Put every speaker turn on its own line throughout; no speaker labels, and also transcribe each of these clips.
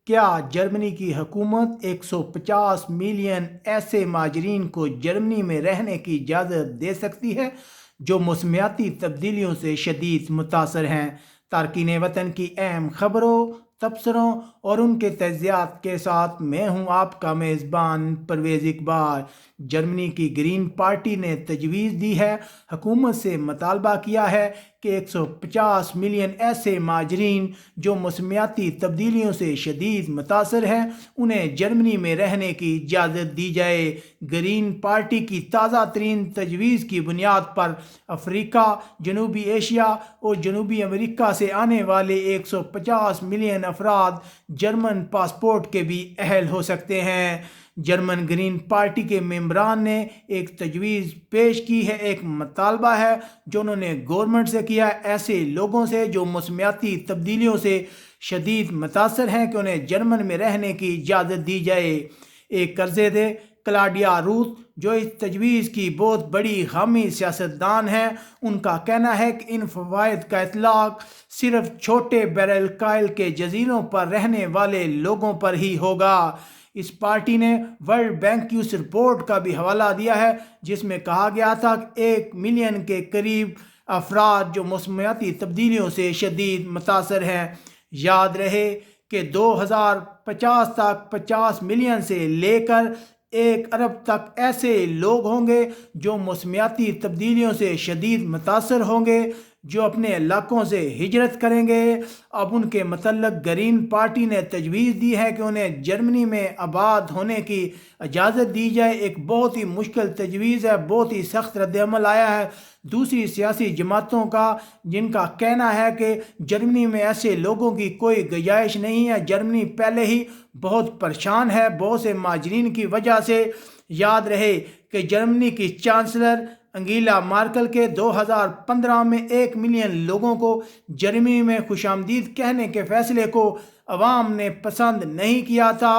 کیا جرمنی کی حکومت 150 ملین ایسے مہاجرین کو جرمنی میں رہنے کی اجازت دے سکتی ہے جو موسمیاتی تبدیلیوں سے شدید متاثر ہیں؟ تارکین وطن کی اہم خبروں، تبصروں اور ان کے تجزیات کے ساتھ میں ہوں آپ کا میزبان پرویز اقبال۔ جرمنی کی گرین پارٹی نے تجویز دی ہے، حکومت سے مطالبہ کیا ہے کہ 150 ملین ایسے مہاجرین جو موسمیاتی تبدیلیوں سے شدید متاثر ہیں انہیں جرمنی میں رہنے کی اجازت دی جائے۔ گرین پارٹی کی تازہ ترین تجویز کی بنیاد پر افریقہ، جنوبی ایشیا اور جنوبی امریکہ سے آنے والے 150 ملین افراد جرمن پاسپورٹ کے بھی اہل ہو سکتے ہیں۔ جرمن گرین پارٹی کے ممبران نے ایک تجویز پیش کی ہے، ایک مطالبہ ہے جو انہوں نے گورنمنٹ سے کیا ہے، ایسے لوگوں سے جو موسمیاتی تبدیلیوں سے شدید متاثر ہیں کہ انہیں جرمن میں رہنے کی اجازت دی جائے۔ ایک قرضے دے کلاڈیا روت جو اس تجویز کی بہت بڑی حامی سیاستدان ہیں، ان کا کہنا ہے کہ ان فوائد کا اطلاق صرف چھوٹے بحر الکاہل کے جزیروں پر رہنے والے لوگوں پر ہی ہوگا۔ اس پارٹی نے ورلڈ بینک کی اس رپورٹ کا بھی حوالہ دیا ہے جس میں کہا گیا تھا کہ 1 ملین کے قریب افراد جو موسمیاتی تبدیلیوں سے شدید متاثر ہیں۔ یاد رہے کہ 2050 تک 50 ملین سے لے کر 1 ارب تک ایسے لوگ ہوں گے جو موسمیاتی تبدیلیوں سے شدید متاثر ہوں گے، جو اپنے علاقوں سے ہجرت کریں گے۔ اب ان کے متعلق گرین پارٹی نے تجویز دی ہے کہ انہیں جرمنی میں آباد ہونے کی اجازت دی جائے۔ ایک بہت ہی مشکل تجویز ہے، بہت ہی سخت رد عمل آیا ہے دوسری سیاسی جماعتوں کا، جن کا کہنا ہے کہ جرمنی میں ایسے لوگوں کی کوئی گنجائش نہیں ہے۔ جرمنی پہلے ہی بہت پریشان ہے بہت سے مہاجرین کی وجہ سے۔ یاد رہے کہ جرمنی کی چانسلر انگیلا مارکل کے 2015 میں 1 ملین لوگوں کو جرمنی میں خوش آمدید کہنے کے فیصلے کو عوام نے پسند نہیں کیا تھا،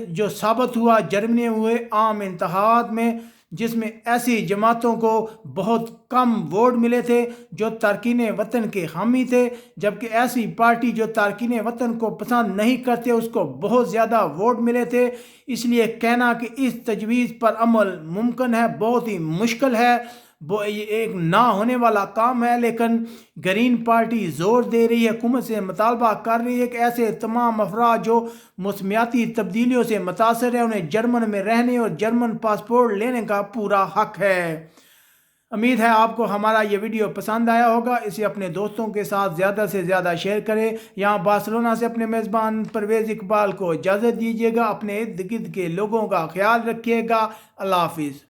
جو ثابت ہوا جرمنی ہوئے عام انتخابات میں، جس میں ایسی جماعتوں کو بہت کم ووٹ ملے تھے جو تارکین وطن کے حامی تھے، جبکہ ایسی پارٹی جو تارکین وطن کو پسند نہیں کرتے اس کو بہت زیادہ ووٹ ملے تھے۔ اس لیے کہنا کہ اس تجویز پر عمل ممکن ہے بہت ہی مشکل ہے، وہ ایک نہ ہونے والا کام ہے، لیکن گرین پارٹی زور دے رہی ہے، حکومت سے مطالبہ کر رہی ہے کہ ایسے تمام افراد جو موسمیاتی تبدیلیوں سے متاثر ہیں انہیں جرمن میں رہنے اور جرمن پاسپورٹ لینے کا پورا حق ہے۔ امید ہے آپ کو ہمارا یہ ویڈیو پسند آیا ہوگا، اسے اپنے دوستوں کے ساتھ زیادہ سے زیادہ شیئر کریں۔ یہاں بارسلونا سے اپنے میزبان پرویز اقبال کو اجازت دیجیے گا، اپنے ارد گرد کے لوگوں کا خیال رکھیے گا۔ اللہ حافظ۔